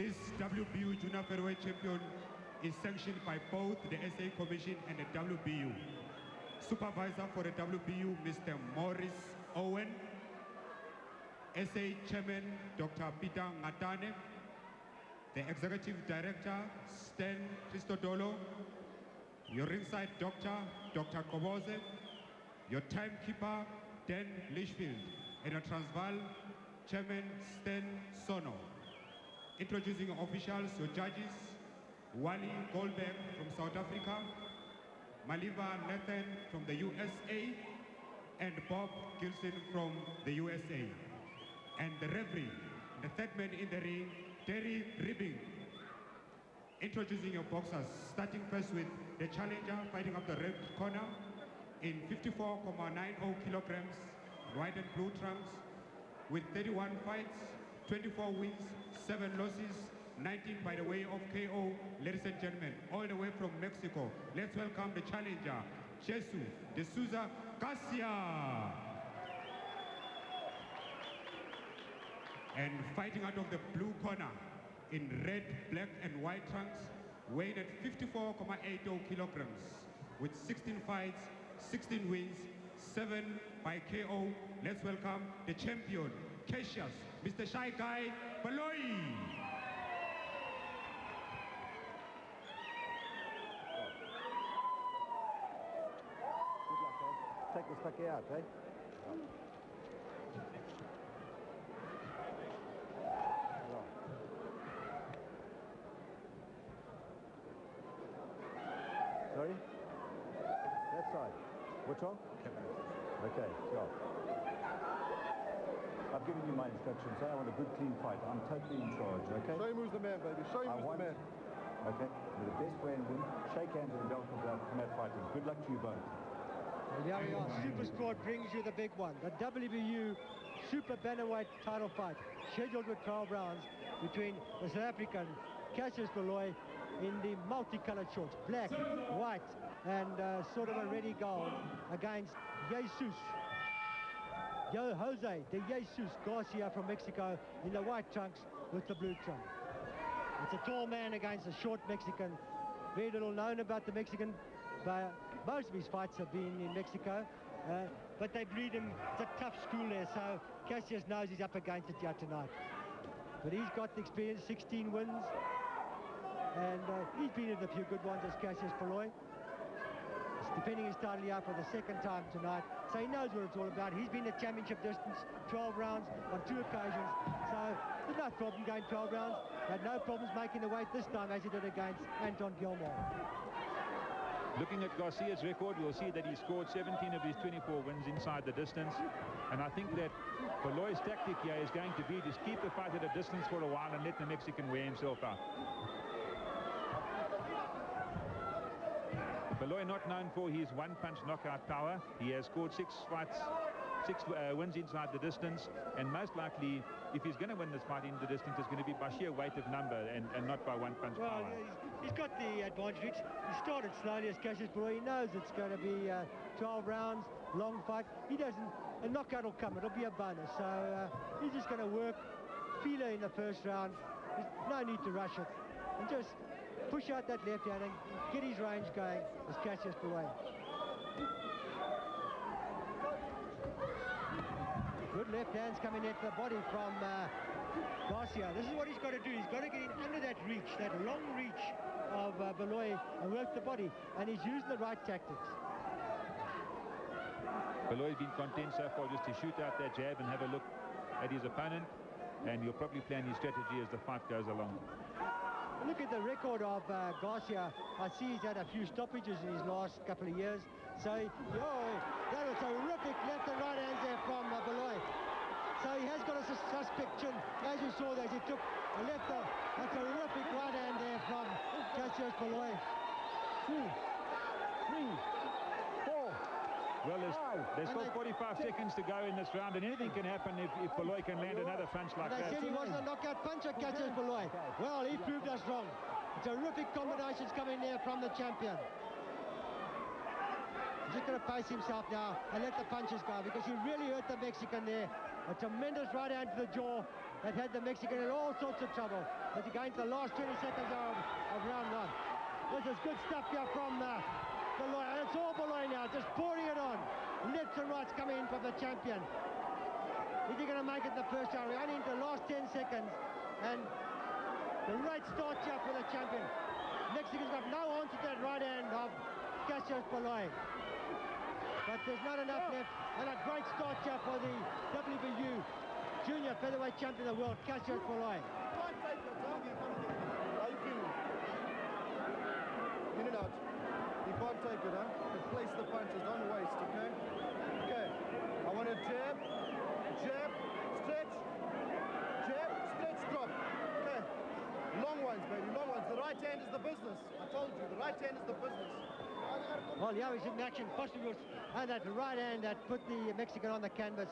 This WBU Junior Featherweight champion is sanctioned by both the SA Commission and the WBU. Supervisor for the WBU, Mr. Maurice Owen. SA Chairman, Dr. Peter Ngatane. The Executive Director, Stan Christodolo. Your ringside doctor, Dr. Koboze. Your timekeeper, Dan Lichfield. And your Transvaal Chairman, Stan Sono. Introducing your officials, your judges, Wally Goldberg from South Africa, Maliva Nathan from the USA, and Bob Gilson from the USA. And the referee, the third man in the ring, Terry Ribbing. Introducing your boxers, starting first with the challenger fighting up the red corner in 54.90 kilograms, white and blue trunks, with 31 fights, 24 wins, 7 losses, 19 by the way of KO, ladies and gentlemen, all the way from Mexico. Let's welcome the challenger, Jesus de Souza Garcia. And fighting out of the blue corner in red, black and white trunks, weighed at 54.80 kilograms, with 16 fights, 16 wins, 7 by KO. Let's welcome the champion, Cassius, Mr. Shy Guy Baloyi. Take the stucky out, eh? Sorry? That side. Which one? Okay, sure. I've given you my instructions. I want a good, clean fight. I'm totally in charge, okay? Show him who's the man, baby. Show him who's the man. Okay? You're the best way and win. Shake hands and welcome to Combat Fighting. Good luck to you both. Well, there we are. Super Sport brings you the big one. The WBU Super Bantamweight title fight, scheduled with 12 rounds between the South African Cassius Baloyi in the multicolored shorts, black, white, and sort of a ready gold, against Jesus Jose de Jesus Garcia from Mexico in the white trunks with the blue trunk. It's a tall man against a short Mexican. Very little known about the Mexican, but most of his fights have been in Mexico, but they breed him. It's a tough school there, so Cassius knows he's up against it here tonight. But he's got the experience, 16 wins, and he's been in a few good ones as Cassius Baloyi. He's defending his title here for the second time tonight, so he knows what it's all about. He's been the championship distance, 12 rounds on 2 occasions, so there's no problem going 12 rounds. Had no problems making the weight this time as he did against Anton Gilmore. Looking at Garcia's record, we'll see that he scored 17 of his 24 wins inside the distance. And I think that Baloyi's tactic here is going to be to keep the fight at a distance for a while and let the Mexican wear himself out. Baloyi not known for his one-punch knockout power. He has scored 6 wins inside the distance, and most likely, if he's going to win this fight in the distance, it's going to be by sheer weight of number and not by one-punch power. He's got the advantage. He started slowly as Cassius Baloyi. He knows it's going to be 12 rounds, long fight. He doesn't, a knockout will come. It'll be a bonus. So he's just going to work, feeler in the first round. There's no need to rush it. And just push out that left hand and get his range going as Cassius Baloyi. Good left hands coming into the body from Garcia. This is what he's got to do. He's got to get in under that reach, that long reach of Baloyi, and work the body. And he's using the right tactics. Baloyi's been content so far just to shoot out that jab and have a look at his opponent. And he'll probably plan his strategy as the fight goes along. Look at the record of Garcia. I see he's had a few stoppages in his last couple of years. So, that was a terrific left and right hands there from Baloyi. So he has got a suspect chin. As you saw there, he took a left, a terrific right hand there from Cassius Baloyi. 2, 3, 4. Well, there's still 45 seconds to go in this round, and anything can happen if Baloyi can land another punch like that. They said he wasn't a knockout puncher, Cassius Baloyi. Well, he proved us wrong. Terrific combinations coming there from the champion. He's just going to pace himself now and let the punches go, because he really hurt the Mexican there. A tremendous right hand to the jaw, that had the Mexican in all sorts of trouble. As he gains the last 20 seconds of round one. This is good stuff here from Baloyi. And it's all Baloyi now, just pouring it on. Lefts and rights coming in from the champion. Is he going to make it in the first round? We're only into the last 10 seconds. And the great start here for the champion. Mexico's got no answer to that right hand of Cassius Baloyi. But there's not enough left. And a great start here for the WBU Junior Featherweight Champion of the World, Cassius Baloyi. In and out. You can't take it, huh? But place the punches, don't waste, okay? Okay. I want a jab, stretch, drop. Okay. Long ones, baby, long ones. The right hand is the business. I told you, the right hand is the business. Well, yeah, he's in action. Possible. And that right hand that put the Mexican on the canvas.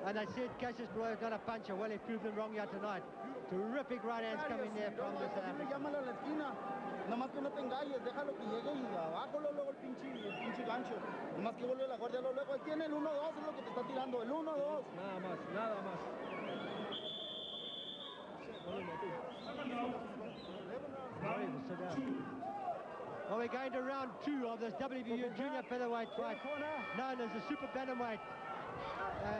And I said Cassius Baloyi is not a puncher. Well, he proved them wrong here tonight. Terrific right hands coming there from the South African. Nomás que no te engañes, déjalo que llegue y abájalo luego el pinche gancho. Nomás que vuelve la guardia luego. Ahí tiene el 1-2, es lo que te está tirando, el 1-2. Nada más, nada más. Well, we're going to round 2 of this WBU Junior Featherweight fight, known as the Super Bantamweight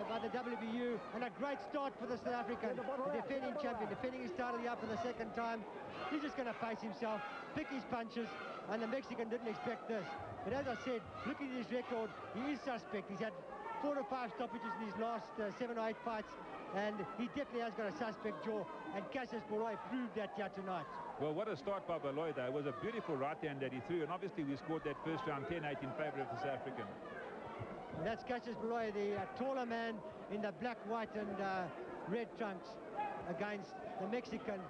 by the WBU, and a great start for the South African, the defending champion, defending his title here for the second time. He's just going to face himself, pick his punches, and the Mexican didn't expect this. But as I said, looking at his record, he is suspect. He's had 4 to 5 stoppages in his last 7 or 8 fights, and he definitely has got a suspect jaw, and Cassius Baloyi proved that here tonight. Well, what a start by Baloyi, though. It was a beautiful right hand that he threw, and obviously we scored that first round 10-8 in favour of the South African. And that's Cassius Baloyi, the taller man in the black, white and red trunks against the Mexican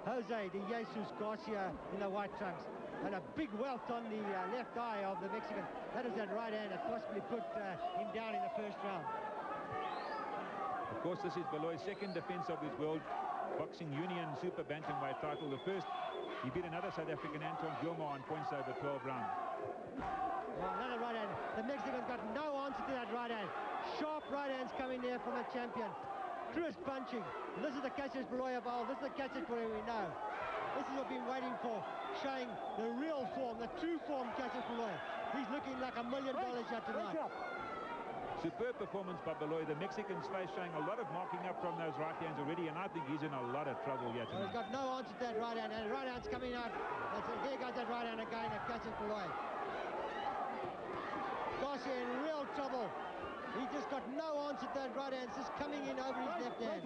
Jose de Jesus Garcia in the white trunks. And a big welt on the left eye of the Mexican. That is that right hand that possibly put him down in the first round. Of course, this is Baloyi's second defence of his World Boxing Union Super Bantamweight title. The first, he beat another South African, Anton Gilmore, on points over 12 rounds. Well, another right hand. The Mexican's got no answer to that right hand. Sharp right hands coming there from the champion. Crisp punching. And this is the Cassius Baloyi of old. This is the Cassius Baloyi we know. This is what we've been waiting for, showing the real form, the true form Cassius Baloyi. He's looking like $1 million here tonight. Superb performance by Baloyi. The Mexican's face showing a lot of marking up from those right hands already, and I think he's in a lot of trouble here tonight. Well, he's got no answer to that right hand, and the right hand's coming out. There goes that right hand again at Cassius Baloyi. Garcia in real trouble. He just got no answer to that right hand. It's just coming in over his left hand.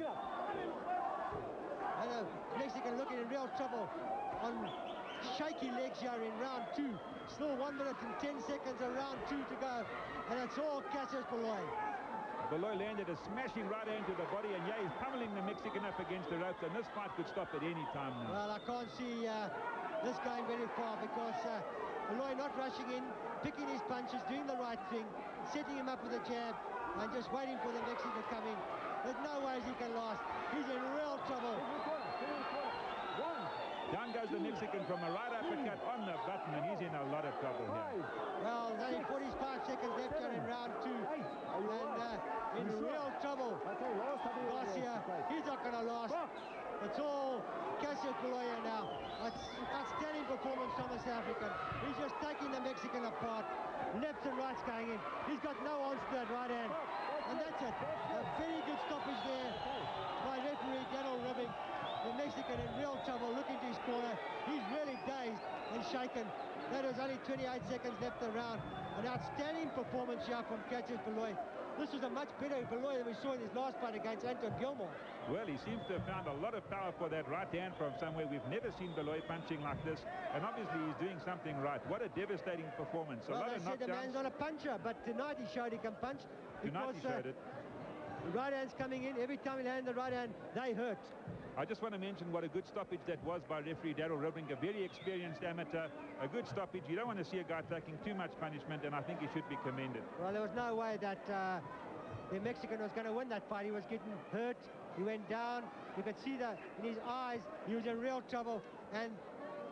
And the Mexican looking in real trouble on shaky legs here in round 2. Still 1 minute and 10 seconds of round 2 to go. And it's all Cassius Baloyi. Baloyi landed a smashing right hand to the body, and yeah, he's pummeling the Mexican up against the ropes, and this fight could stop at any time now. Well, I can't see this going very far because Baloyi not rushing in, picking his punches, doing the right thing, setting him up with a jab, and just waiting for the Mexican to come in. There's no ways he can last. He's in real trouble. Down goes the Mexican from a right uppercut on the button, and he's in a lot of trouble here. Well, there's only 45 seconds left here in round 2. And in real trouble. Garcia, he's not going to last. It's all Cassius Baloyi now. Outstanding performance from the South African. He's just taking the Mexican apart. Lefts and rights going in. He's got no answer to that right hand. And that's it. A very good stoppage there by referee Daniel Ribbing. The Mexican in real trouble, looking to his corner. He's really dazed and shaken. That was only 28 seconds left to the round. An outstanding performance here from Cassius Baloyi. This was a much better Baloyi than we saw in his last fight against Anton Gilmore. Well, he seems to have found a lot of power for that right hand from somewhere. We've never seen Baloyi punching like this, and obviously he's doing something right. What a devastating performance. Well, they said the man's not a puncher, but tonight he showed he can punch. Tonight he showed it. The right hand's coming in. Every time he lands the right hand, they hurt. I just want to mention what a good stoppage that was by referee Darryl Ribbing, a very experienced amateur. A good stoppage. You don't want to see a guy taking too much punishment, and I think he should be commended. Well, there was no way that the Mexican was going to win that fight. He was getting hurt. He went down. You could see that in his eyes. He was in real trouble. And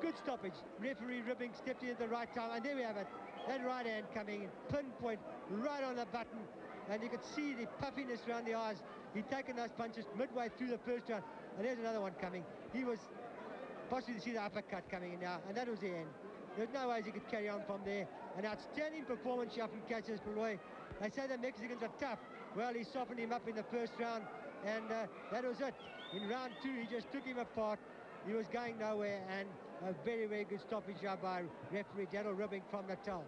good stoppage. Referee Ribbing stepped in at the right time. And there we have it. That right hand coming in. Pinpoint right on the button. And you could see the puffiness around the eyes. He'd taken those punches midway through the first round. And there's another one coming. He was possibly to see the uppercut coming in now, and that was the end. There's no ways he could carry on from there. An outstanding performance here from Cassius Baloyi. They say the Mexicans are tough. Well, he softened him up in the first round, and that was it. In round 2, he just took him apart. He was going nowhere, and a very, very good stoppage here by referee Daniel Ribbing from Natal.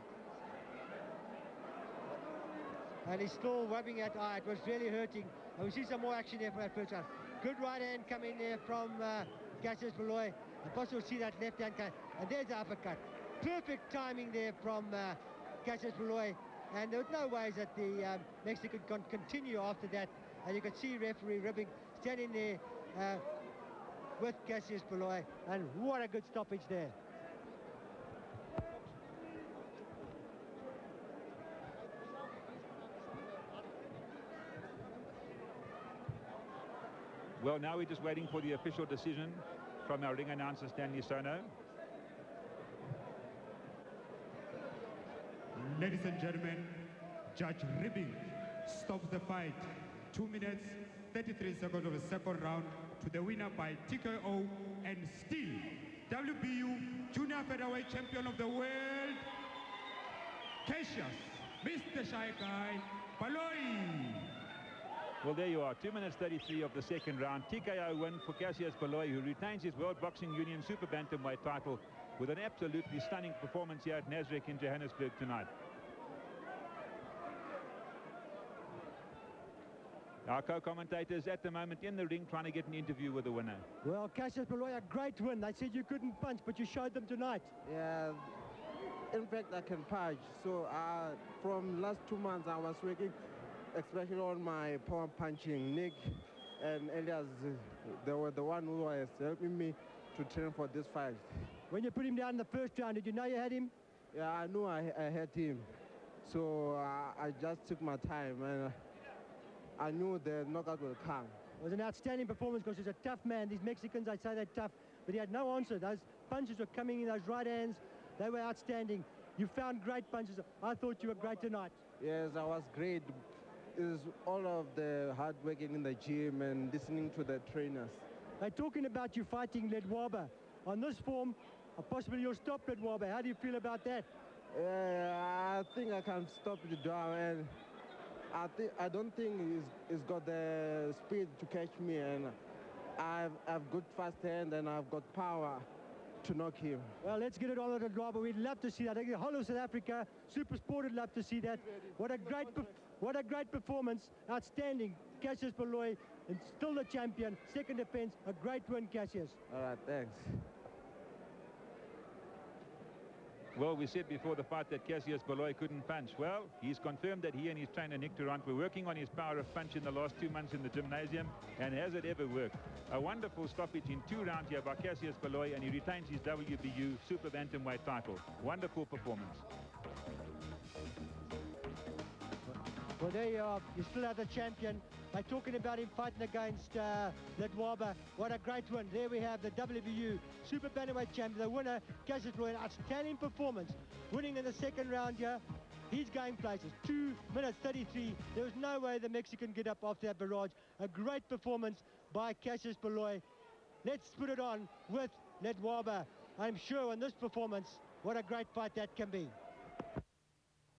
And he's still rubbing that eye. It was really hurting. And we see some more action there from that first round. Good right hand coming there from Cassius Baloyi. And possible to see that left hand cut. And there's the uppercut. Perfect timing there from Cassius Baloyi. And there was no ways that the Mexican can continue after that. And you can see referee Ribbing standing there with Cassius Baloyi. And what a good stoppage there. Well, now we're just waiting for the official decision from our ring announcer, Stanley Sono. Ladies and gentlemen, Judge Ribbing stops the fight. 2 minutes, 33 seconds of the second round to the winner by TKO and still WBU Junior Featherweight Champion of the World, Cassius, Mr. Shy Guy, Baloyi. Well, there you are, 2 minutes 33 of the second round. TKO win for Cassius Baloyi, who retains his World Boxing Union Super Bantamweight title with an absolutely stunning performance here at Nasrec in Johannesburg tonight. Our co-commentators at the moment in the ring trying to get an interview with the winner. Well, Cassius Baloyi, a great win. They said you couldn't punch, but you showed them tonight. Yeah, in fact, I can punch. So from last 2 months, I was working especially on my power punching. Nick and Elias, they were the one who was helping me to train for this fight. When you put him down in the first round, did you know you had him? Yeah, I knew I had him. So I just took my time, and I knew the knockout will come. It was an outstanding performance because he's a tough man. These Mexicans, I say they're tough, but he had no answer. Those punches were coming in, those right hands, they were outstanding. You found great punches. I thought you were great tonight. Yes, I was great. It's all of the hard working in the gym and listening to the trainers. They're talking about you fighting Ledwaba. On this form, possibly you'll stop Ledwaba. How do you feel about that? I think I can stop Ledwaba, and I don't think he's got the speed to catch me, and I've good fast hand and I've got power to knock him. Well, let's get it on at Ledwaba. We'd love to see that. I think the whole of South Africa, Super Sport would love to see that. What a great performance. Outstanding. Cassius Baloyi, and still the champion. Second defense. A great win, Cassius. All right, thanks. Well, we said before the fight that Cassius Baloyi couldn't punch. Well, he's confirmed that he and his trainer Nick Durant were working on his power of punch in the last 2 months in the gymnasium, and has it ever worked? A wonderful stoppage in 2 rounds here by Cassius Baloyi, and he retains his WBU Super Bantamweight title. Wonderful performance. Well, there you are. You still have the champion. They're talking about him fighting against Ledwaba. What a great win. There we have the WBU Super Bantamweight champion, the winner, Cassius Baloyi. Outstanding performance. Winning in the second round here. He's going places. 2 minutes 33. There was no way the Mexican get up after that barrage. A great performance by Cassius Baloyi. Let's put it on with Ledwaba. I'm sure in this performance, what a great fight that can be.